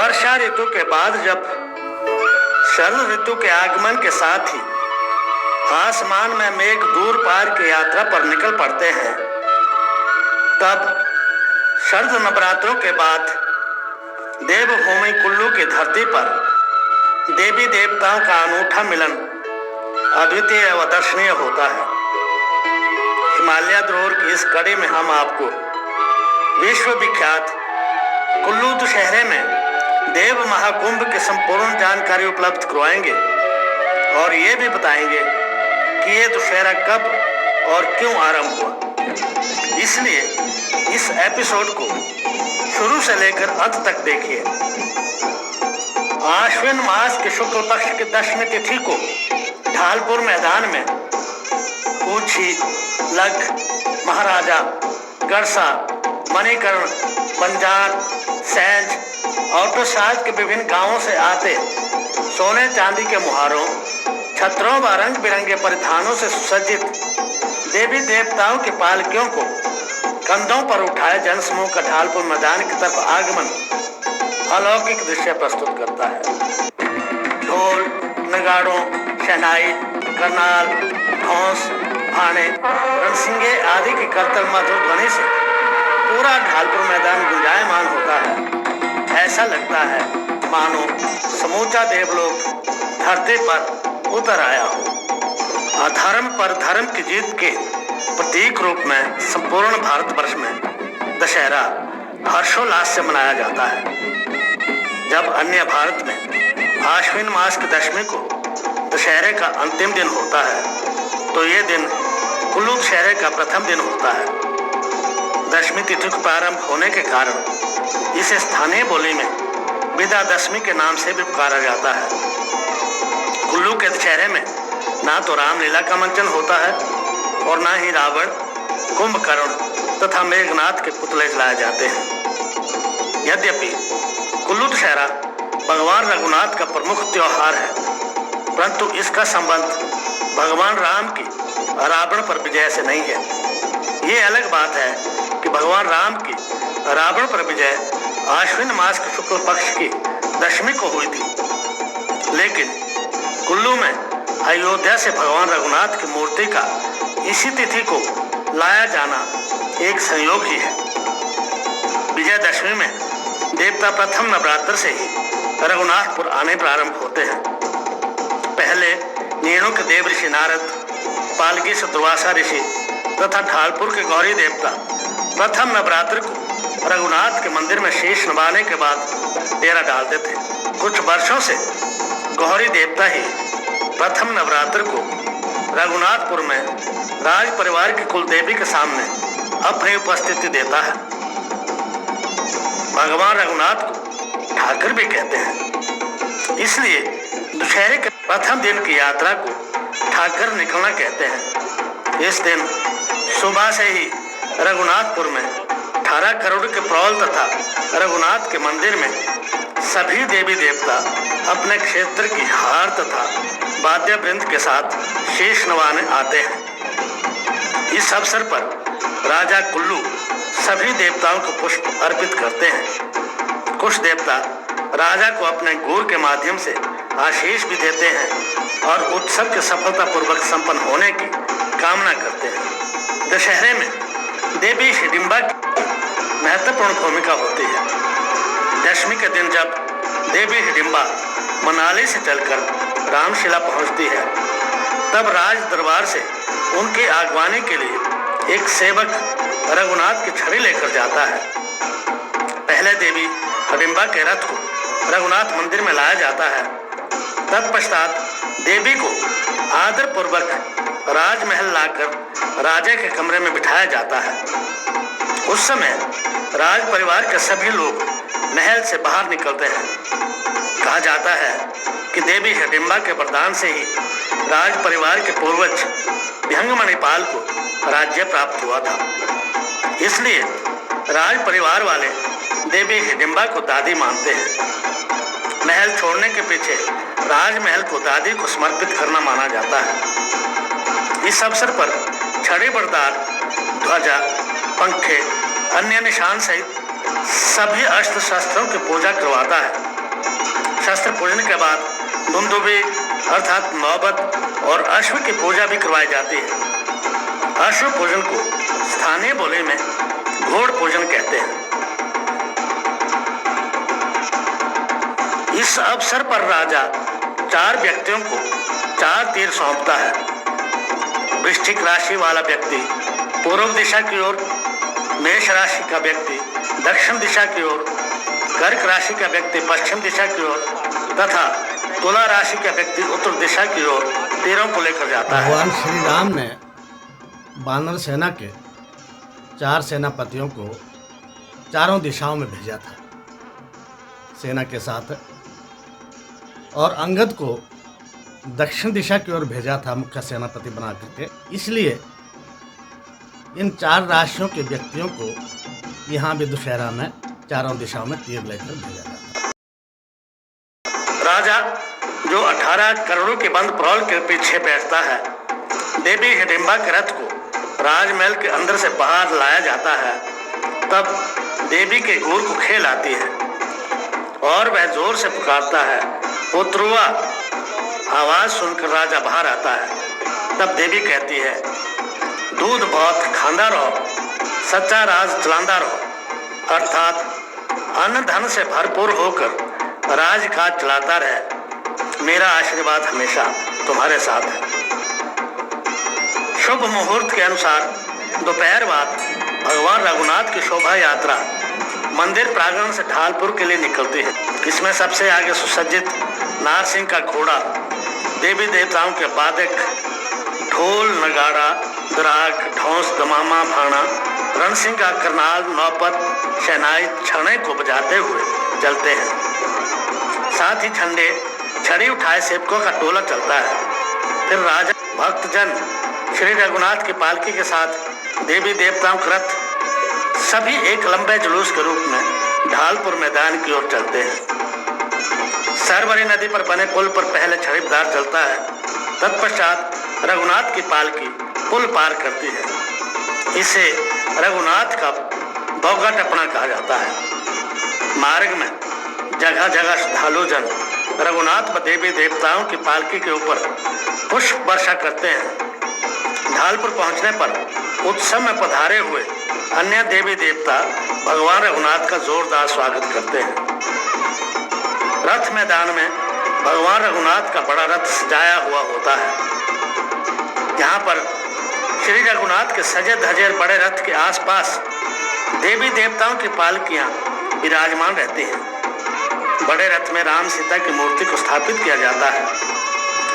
वर्षा ऋतु के बाद जब शरद ऋतु के आगमन के साथ ही आसमान में मेघ दूर पार की यात्रा पर निकल पड़ते हैं, तब शरद नवरात्रों के बाद देवभूमि कुल्लू की धरती पर देवी देवताओं का अनूठा मिलन अद्वितीय व दर्शनीय होता है। हिमालय द्रोह की इस कड़ी में हम आपको विश्व विख्यात कुल्लू दशहरे में देव महाकुंभ की संपूर्ण जानकारी उपलब्ध करवाएंगे और ये भी बताएंगे कि ये दशहरा कब और क्यों आरंभ हुआ। इसलिए इस एपिसोड को शुरू से लेकर अंत तक देखिए। आश्विन मास के शुक्ल पक्ष की दशमी तिथि को ढालपुर मैदान में ऊंची, लग, महाराजा, गरसा, मणिकर्ण, बंजार, सैंज और प्रसाद के विभिन्न गांवों से आते सोने चांदी के मुहारों, छत्रों व रंग बिरंगे परिधानों से सुसज्जित देवी देवताओं की पालकियों को कंधों पर उठाए जनसमूह का ढालपुर मैदान की तरफ आगमन अलौकिक दृश्य प्रस्तुत करता है। ढोल, नगाड़ों, शहनाई, करनाल, धौंस, भाने, रणसिंगे आदि की करतल मधुर ध्वनि से पूरा ढालपुर मैदान गुंजायमान होता है। ऐसा लगता है मानो समूचा देवलोक धरती पर उतर आया हो। अधर्म पर धर्म की जीत के प्रतीक रूप में संपूर्ण भारतवर्ष में दशहरा हर्षोल्लास से मनाया जाता है। जब अन्य भारत में आश्विन मास की दशमी को दशहरे का अंतिम दिन होता है, तो ये दिन कुल्लू दशहरे का प्रथम दिन होता है। दशमी तिथि को प्रारंभ होने के कारण इसे स्थानीय बोली में विदा दशमी के नाम से भी पुकारा जाता है। कुल्लू के दशहरे में ना तो रामलीला का मंचन होता है और ना ही रावण, कुंभकर्ण तथा मेघनाथ के पुतले जलाए जाते हैं। यद्यपि कुल्लू दशहरा भगवान रघुनाथ का प्रमुख त्योहार है, परंतु इसका संबंध भगवान राम की रावण पर विजय से नहीं है। ये अलग बात है कि भगवान राम की रावण पर विजय आश्विन मास के शुक्ल पक्ष की दशमी को हुई थी, लेकिन कुल्लू में अयोध्या से भगवान रघुनाथ की मूर्ति का इसी तिथि को लाया जाना एक संयोग ही है। विजयदशमी में देवता प्रथम नवरात्र से ही रघुनाथपुर आने प्रारंभ होते हैं। पहले नीणों के देव ऋषि नारद, पालकी से दुर्वासा ऋषि तथा ढालपुर के गौरी देवता प्रथम नवरात्र को रघुनाथ के मंदिर में शीश नवाने के बाद डेरा डालते थे। कुछ वर्षों से गौरी देवता ही प्रथम नवरात्र को रघुनाथपुर में राज परिवार की कुल देवी के सामने अपनी उपस्थिति देता है। भगवान रघुनाथ को ठाकर भी कहते हैं, इसलिए दशहरे के प्रथम दिन की यात्रा को ठाकर निकलना कहते हैं। इस दिन सुबह से ही रघुनाथपुर में 18 करोड़ के प्रौल तथा रघुनाथ के मंदिर में सभी देवी देवता अपने क्षेत्र की हार तथा वाद्य वृंद के साथ शीश नवाने आते हैं। इस अवसर पर राजा कुल्लू सभी देवताओं को पुष्प अर्पित करते हैं। कुछ देवता राजा को अपने गूर के माध्यम से आशीष भी देते हैं और उत्सव के सफलतापूर्वक संपन्न होने की कामना करते हैं। दशहरे में देवी हिडिंबा की महत्वपूर्ण भूमिका होती है। दशमी के दिन जब देवी हिडिंबा मनाली से चलकर रामशिला पहुंचती है, तब राज दरबार से उनकी आगवानी के लिए एक सेवक रघुनाथ की छड़ी लेकर जाता है। पहले देवी हिडिंबा के रथ को रघुनाथ मंदिर में लाया जाता है। तत्पश्चात देवी को आदर पूर्वक राजमहल लाकर राजा के कमरे में बिठाया जाता है। उस समय राज परिवार के सभी लोग महल से बाहर निकलते हैं। कहा जाता है कि देवी हिडिंबा के वरदान से ही राज परिवार के पूर्वज भृंगमणिपाल को राज्य प्राप्त हुआ था। इसलिए राज परिवार वाले देवी हिडिंबा को दादी मानते हैं। महल छोड़ने के पीछे राजमहल को दादी को समर्पित करना माना जाता है। इस अवसर पर छड़ी बरदार, ध्वजा, पंखे, अन्य निशान सहित सभी अस्त्र शस्त्रों की पूजा करवाता है। शस्त्र पूजन के बाद दुंदुभी अर्थात नौबत और अश्व की पूजा भी करवाई जाती है। अश्व पूजन को स्थानीय बोली में घोड़ पूजन कहते हैं। इस अवसर पर राजा 4 व्यक्तियों को 4 तीर सौंपता है। वृश्चिक राशि वाला व्यक्ति पूर्व दिशा की ओर, मेष राशि का व्यक्ति दक्षिण दिशा की ओर, कर्क राशि का व्यक्ति पश्चिम दिशा की ओर तथा तुला राशि का व्यक्ति उत्तर दिशा की ओर तीरों को लेकर जाता है। भगवान श्री राम ने वानर सेना के 4 सेनापतियों को चारों दिशाओं में भेजा था सेना के साथ, और अंगद को दक्षिण दिशा की ओर भेजा था मुख्य सेनापति बना करके। इसलिए इन 4 राशियों के व्यक्तियों को यहाँ भी दुशहरा में चारों दिशाओं में तीर लेकर भेजा जाता। राजा जो 18 करोड़ों के बंद प्रौल के पीछे बैठता है, देवी हिडिंबा के रथ को राजमहल के अंदर से बाहर लाया जाता है। तब देवी के घूर को खेल आती है और वह जोर से पुकारता है, पुत्रुआ। आवाज सुनकर राजा बाहर आता है। तब देवी कहती है, दूध बहुत खांदा रहो, सच्चा राज चलांदा रहो, अर्थात अन्न धन से भरपूर होकर राजकाज चलाता रहे। मेरा आशीर्वाद हमेशा तुम्हारे साथ है। शुभ मुहूर्त के अनुसार दोपहर बाद भगवान रघुनाथ की शोभा यात्रा मंदिर प्रांगण से ढालपुर के लिए निकलती है। इसमें सबसे आगे सुसज्जित नारसिंह का घोड़ा, देवी देवताओं के वादक, ढोल नगाड़ा, द्राग, ढौंस, दमामा, भाना, रणसिंह का करनाल, नौपत, शहनाई छड़े को बजाते हुए चलते हैं। साथ ही झंडे, छड़ी उठाए सेवकों का टोला चलता है। फिर राजा, भक्तजन श्री रघुनाथ की पालकी के साथ देवी देवताओं का रथ सभी एक लंबे जुलूस के रूप में ढालपुर मैदान की ओर चलते हैं। सरवरी नदी पर बने पुल पर पहले छड़ी पदार चलता है। तत्पश्चात रघुनाथ की पालकी पुल पार करती है। इसे रघुनाथ का बौगा टपना कहा जाता है। मार्ग में जगह जगह श्रद्धालु जन रघुनाथ व देवी देवताओं की पालकी के ऊपर पुष्प वर्षा करते हैं। ढालपुर पहुंचने पर उत्सव में पधारे हुए अन्य देवी देवता भगवान रघुनाथ का जोरदार स्वागत करते हैं। रथ मैदान में भगवान रघुनाथ का बड़ा रथ सजाया हुआ होता है। यहाँ पर श्री रघुनाथ के सजे धजे बड़े रथ के आसपास देवी देवताओं की पालकियां विराजमान रहती हैं। बड़े रथ में राम सीता की मूर्ति को स्थापित किया जाता है।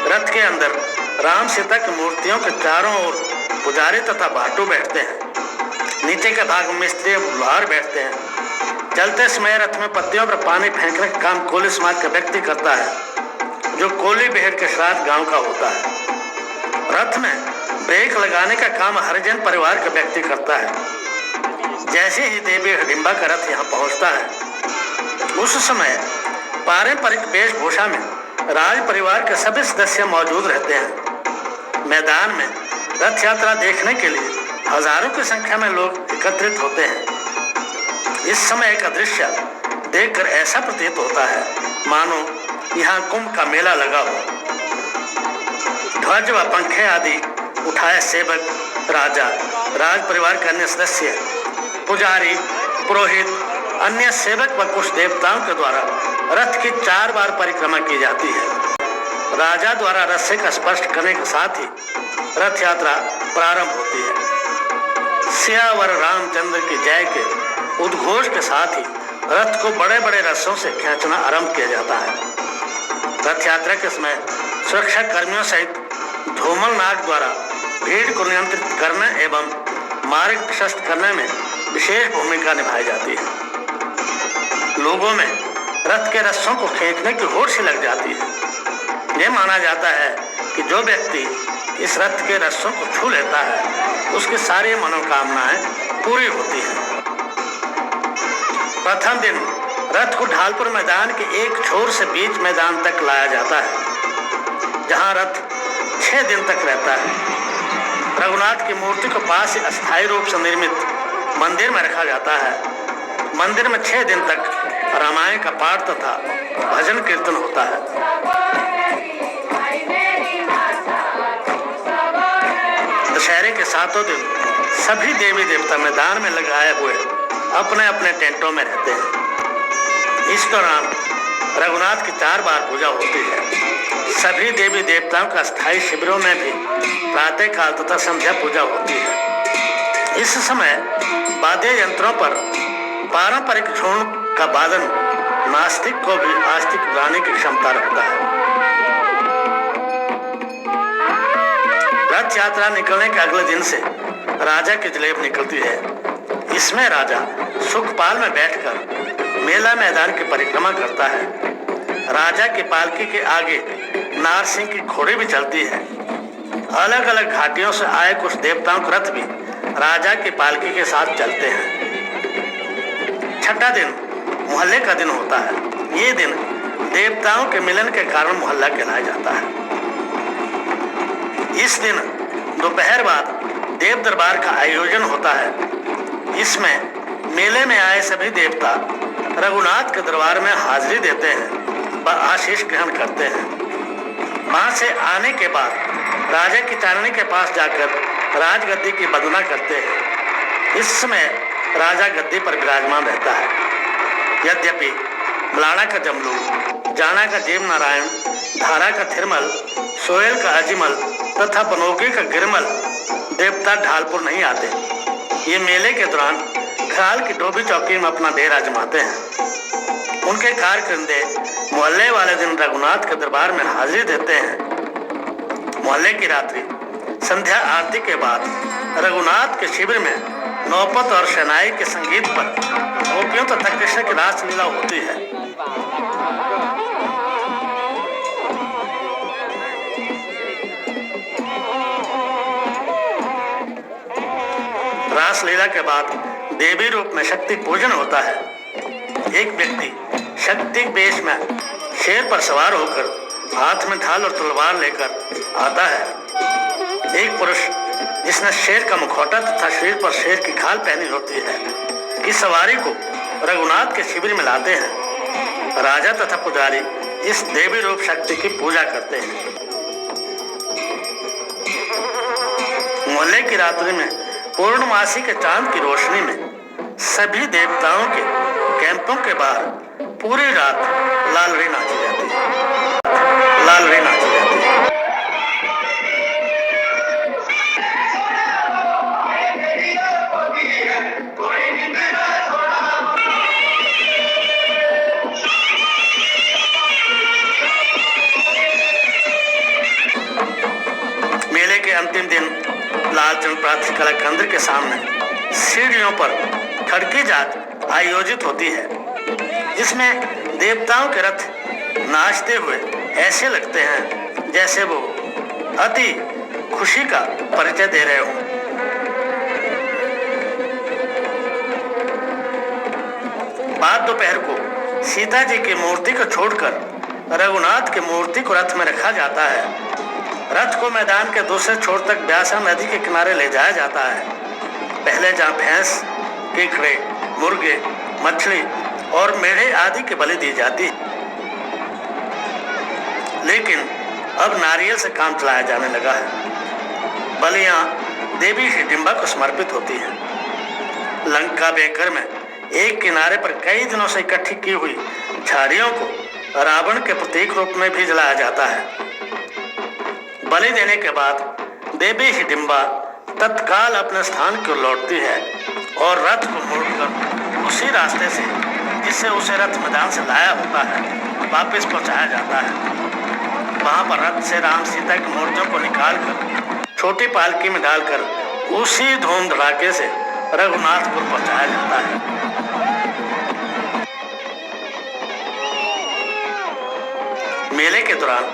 रथ के अंदर राम सीता की मूर्तियों के चारों ओर पुजारी तथा भाटू बैठते हैं। नीचे के भाग में मिस्त्री लोहार बैठते हैं। चलते समय रथ में पत्तियों पर पानी फेंकने का काम कोली समाज का व्यक्ति करता है, जो कोली बेहड़ के श्राद्ध गांव का होता है। रथ में ब्रेक लगाने का काम हरिजन परिवार का व्यक्ति करता है। जैसे ही देवी हिडिंबा का रथ यहाँ पहुँचता है, उस समय पारंपरिक वेशभूषा में राज परिवार के सभी सदस्य मौजूद रहते हैं। मैदान में रथ यात्रा देखने के लिए हजारों की संख्या में लोग एकत्रित होते हैं। इस समय का दृश्य देखकर ऐसा प्रतीत होता है मानो यहाँ कुंभ का मेला लगा हो। ध्वज व पंखे आदि उठाए सेवक, राजा, राज परिवार के अन्य सदस्य, पुजारी, पुरोहित, अन्य सेवक व कुछ देवताओं के द्वारा रथ की 4 बार परिक्रमा की जाती है। राजा द्वारा रस्से का स्पर्श करने के साथ ही रथ यात्रा प्रारंभ होती है। सियावर रामचंद्र की जय के उद्घोष के साथ ही रथ को बड़े बड़े रस्सों से खींचना आरंभ किया जाता है। रथ यात्रा के समय सुरक्षा कर्मियों सहित धूमल नाग द्वारा भीड़ को नियंत्रित करने एवं मार्ग प्रशस्त करने में विशेष भूमिका निभाई जाती है। लोगों में रथ के रस्सों को खींचने की होड़ सी लग जाती है। यह माना जाता है कि जो व्यक्ति इस रथ के रस्सों को छू लेता है, उसकी सारी मनोकामनाएं पूरी होती हैं। प्रथम दिन रथ को ढालपुर मैदान के एक छोर से बीच मैदान तक लाया जाता है, जहां रथ 6 दिन तक रहता है। रघुनाथ की मूर्ति को पास ही अस्थायी रूप से निर्मित मंदिर में रखा जाता है। मंदिर में 6 दिन तक रामायण का पाठ तथा भजन कीर्तन होता है। दशहरे के 7 दिन सभी देवी देवता मैदान में लगाए हुए अपने अपने टेंटों में रहते हैं। इस दौरान रघुनाथ की 4 बार पूजा होती है। सभी देवी देवताओं का स्थायी शिविरों में भी प्रातः काल तथा संध्या पूजा होती है। इस समय वाद्य यंत्रों पर पारंपरिक झूम का वादन नास्तिक को भी आस्तिक बनाने की क्षमता रखता है। रथ यात्रा निकलने के अगले दिन से राजा की जलेब निकलती है। इसमें राजा सुखपाल में बैठकर मेला मैदान की परिक्रमा करता है। राजा की पालकी के आगे नारसिंह की घोड़ी भी चलती है। अलग अलग घाटियों से आए कुछ देवताओं के रथ भी राजा की पालकी के साथ चलते हैं। छठा दिन मोहल्ले का दिन होता है। ये दिन देवताओं के मिलन के कारण मोहल्ला कहलाया जाता है। इस दिन दोपहर बाद देव दरबार का आयोजन होता है। इसमें मेले में आए सभी देवता रघुनाथ के दरबार में हाजिरी देते हैं व आशीष ग्रहण करते हैं। वहां से आने के बाद राजा की चारणी के पास जाकर राजगद्दी की वंदना करते हैं। इस समय राजा गद्दी पर विराजमान रहता है। यद्यपि मलाड़ा का जमलू, जाना का देव नारायण, धारा का थिरमल, सोयल का अजिमल तथा बनोगी का गिरमल देवता ढालपुर नहीं आते। ये मेले के दौरान खराल की डोभी चौकी में अपना डेरा जमाते हैं। उनके कारकर्दे मोहल्ले वाले दिन रघुनाथ के दरबार में हाजिरी देते हैं। मोहल्ले की रात्रि संध्या आरती के बाद रघुनाथ के शिविर में नौपत और शहनाई के संगीत पर गोपियों तथा कृष्ण की रासलीला होती है। रासलीला के बाद देवी रूप में शक्ति पूजन होता है। एक व्यक्ति शक्ति वेश में शेर पर सवार होकर हाथ में ढाल और तलवार लेकर आता है। एक पुरुष जिसने शेर का मुखौटा तथा शरीर पर शेर की खाल पहनी होती है की सवारी को रघुनाथ के शिविर में लाते हैं। राजा तथा पुजारी इस देवी रूप शक्ति की पूजा करते हैं। मोहल्ले की रात्रि में पूर्णमासी के चांद की रोशनी में सभी देवताओं के कैंपों के बाहर पूरी रात लालरी नाची जाती है। लालरी नाची जाती है। मेले के अंतिम दिन लालचंद प्रार्थी कला केंद्र के सामने सीढ़ियों पर खड़की जात आयोजित होती है, जिसमें देवताओं के रथ नाचते हुए ऐसे लगते हैं जैसे वो अति खुशी का परिचय दे रहे हों। बाद दोपहर को सीता जी की मूर्ति को छोड़कर रघुनाथ की मूर्ति को रथ में रखा जाता है। रथ को मैदान के दूसरे छोर तक ब्यासा नदी के किनारे ले जाया जाता है। पहले जहाँ भैंस, केकड़े, मुर्गे, मछली और मेढ़े आदि की बलि दी जाती, लेकिन अब नारियल से काम चलाया जाने लगा है। बलियां देवी हिडिंबा को समर्पित होती हैं। लंका बेकर में एक किनारे पर कई दिनों से इकट्ठी की हुई झाड़ियों को रावण के प्रतीक रूप में भी जलाया जाता है। बलि देने के बाद देवी हिडिंबा तत्काल अपने स्थान को लौटती है और रथ को मोड़कर उसी रास्ते से जिससे उसे रथ मैदान से लाया होता है वापस पहुंचाया जाता है। वहां पर रथ से राम सीता की मूर्तियों को निकालकर छोटी पालकी में डालकर उसी धूम धड़ाके से रघुनाथपुर पहुंचाया जाता है। मेले के दौरान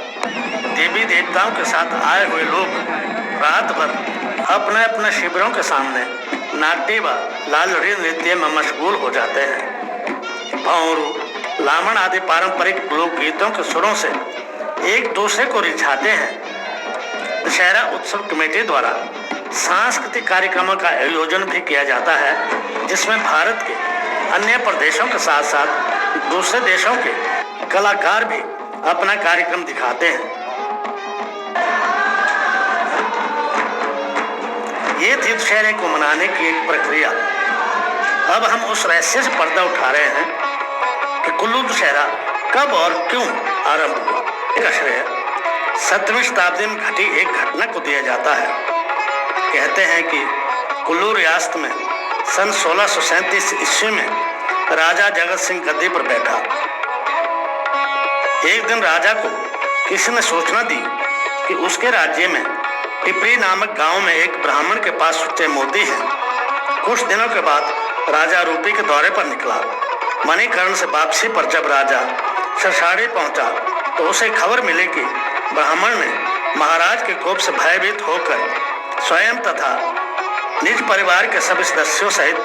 देवी देवताओं के साथ आए हुए लोग रात भर अपने अपने शिविरों के सामने नाट्य व लालड़ी नृत्य में मशगूल हो जाते हैं। भौरू, लामण आदि पारंपरिक लोक गीतों के सुरों से एक दूसरे को रिझाते हैं। दशहरा उत्सव कमेटी द्वारा सांस्कृतिक कार्यक्रमों का आयोजन भी किया जाता है, जिसमें भारत के अन्य प्रदेशों के साथ साथ दूसरे देशों के कलाकार भी अपना कार्यक्रम दिखाते हैं। ये थी दशहरे को मनाने की एक प्रक्रिया। अब हम उस रहस्य से पर्दा उठा रहे हैं कि कुल्लू दशहरा कब और क्यों आरंभ हुआ। इसका श्रेय 7वीं शताब्दी में घटी एक घटना को दिया जाता है। कहते हैं कि कुल्लू रियासत में सन 1637 ईस्वी में राजा जगत सिंह गद्दी पर बैठा। एक दिन राजा को किसी ने सूचना दी कि उसके राज्य में टिपरी नामक गांव में एक ब्राह्मण के पास सच्चे मोती हैं। कुछ दिनों के बाद राजा रूपी के दौरे पर निकला। मणिकर्ण से वापसी पर जब राजा सरसाड़ी पहुंचा तो उसे खबर मिली कि ब्राह्मण ने महाराज के कोप से भयभीत होकर स्वयं तथा निज परिवार के सभी सदस्यों सहित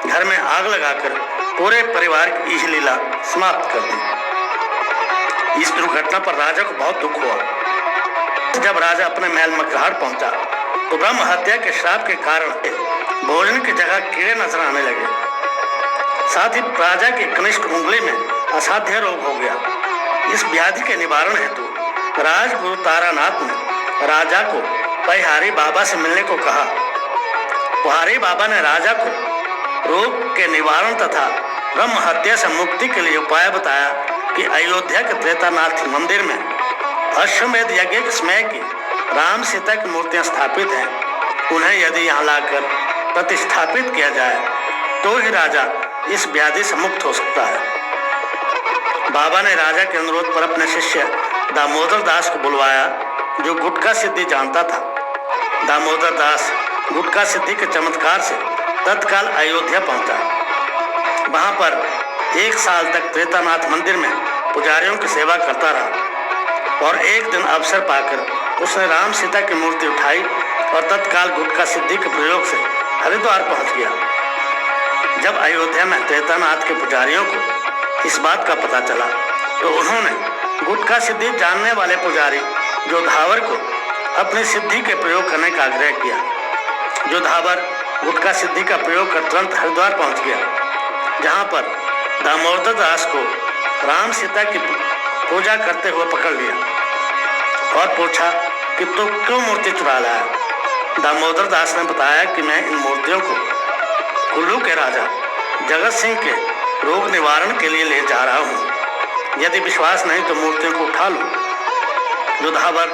घर में आग लगाकर पूरे परिवार की यह लीला समाप्त कर दी। इस दुर्घटना पर राजा को बहुत दुख हुआ। जब राजा अपने महल मकरहाट पहुंचा तो ब्रह्म हत्या के श्राप के कारण भोजन की जगह कीड़े नजर आने लगे। साथ ही राजा की कनिष्ठ उंगली में असाध्य रोग हो गया। इस व्याधि के निवारण हेतु राजगुरु तारानाथ ने राजा को पहाड़ी बाबा से मिलने को कहा। पहाड़ी बाबा ने राजा को रोग के निवारण तथा ब्रह्म हत्या से मुक्ति के लिए उपाय बताया कि अयोध्या के त्रेतानाथ मंदिर में अश्वमेध यज्ञ के समय की राम सीता की मूर्तियां स्थापित हैं। उन्हें यदि यहाँ लाकर प्रतिष्ठापित किया जाए तो ही राजा इस व्याधि से मुक्त हो सकता है। बाबा ने राजा के अनुरोध पर अपने शिष्य दामोदर दास को बुलवाया, जो गुटका सिद्धि जानता था। दामोदर दास गुटका सिद्धि के चमत्कार से तत्काल अयोध्या पहुंचा। वहां पर 1 साल तक त्रेतानाथ मंदिर में पुजारियों की सेवा करता रहा और एक दिन अवसर पाकर उसने राम सीता की मूर्ति उठाई और तत्काल गुटका सिद्धि के प्रयोग से हरिद्वार पहुंच गया। जब अयोध्या में त्रेतानाथ के पुजारियों को इस बात का पता चला तो उन्होंने गुटका सिद्धि जानने वाले पुजारी जोधावर को अपनी सिद्धि के प्रयोग करने का आग्रह किया। जोधावर गुटका सिद्धि का प्रयोग कर तुरंत हरिद्वार पहुंच गया, जहां पर दामोदर दास को राम सीता की पूजा करते हुए पकड़ लिया और पूछा कि तू क्यों मूर्ति चुरा लाया। दामोदर दास ने बताया कि मैं इन मूर्तियों को कुल्लू के राजा जगत सिंह के रोग निवारण के लिए ले जा रहा हूँ। यदि विश्वास नहीं तो मूर्तियों को उठा लो। जोधावर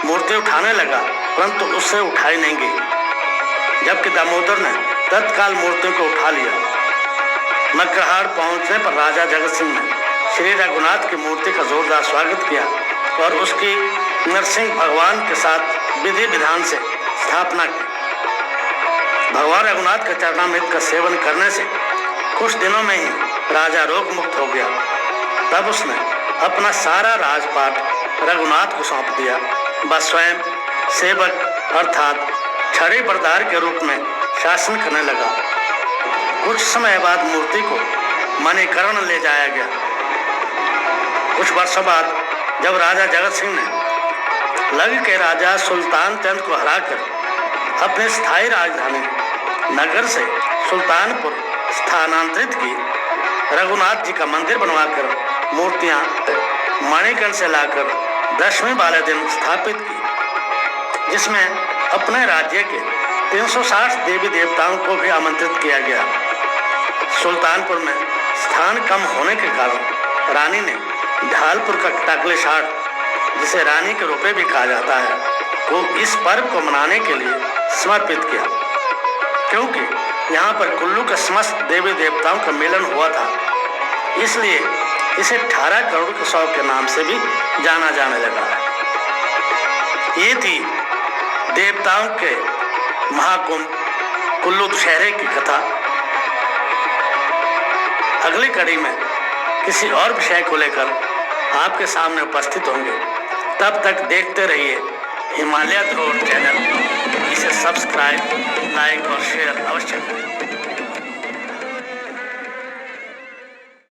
मूर्ति उठाने लगा, परंतु उससे उठाई नहीं गई, जबकि दामोदर ने तत्काल मूर्तियों को उठा लिया। मकरहाट पहुंचने पर राजा जगत सिंह ने श्री रघुनाथ की मूर्ति का जोरदार स्वागत किया और उसकी नरसिंह भगवान के साथ विधि विधान से स्थापना की। भगवान रघुनाथ के चरणामृत का सेवन करने से कुछ दिनों में ही राजा रोग मुक्त हो गया। तब उसने अपना सारा राजपाट रघुनाथ को सौंप दिया। बस स्वयं सेवक अर्थात छड़ी बरदार के रूप में शासन करने लगा। कुछ समय बाद मूर्ति को मणिकर्ण ले जाया गया। कुछ वर्षों बाद जब राजा जगत सिंह ने लग के राजा सुल्तान चंद को हराकर अपनी स्थायी राजधानी नगर से सुल्तानपुर स्थानांतरित की, रघुनाथ जी का मंदिर बनवाकर मूर्तियां मणिकर्ण से लाकर 10वें वाले दिन स्थापित की, जिसमें अपने राज्य के 360 देवी देवताओं को भी आमंत्रित किया गया। सुल्तानपुर में स्थान कम होने के कारण रानी ने ढालपुर का टाकले शाट, जिसे रानी के रुपए भी कहा जाता है, को इस पर्व को मनाने के लिए समर्पित किया, क्योंकि यहाँ पर कुल्लू के समस्त देवी देवताओं का मिलन हुआ था। इसलिए इसे 18 करोड़ के 100 के नाम से भी जाना जाने लगा है। ये थी देवताओं के महाकुंभ कुल्लू दशहरे की कथा। अगली कड़ी में किसी और विषय को लेकर आपके सामने उपस्थित होंगे। तब तक देखते रहिए हिमालय ध्रुव चैनल। इसे सब्सक्राइब, लाइक और शेयर अवश्य करें।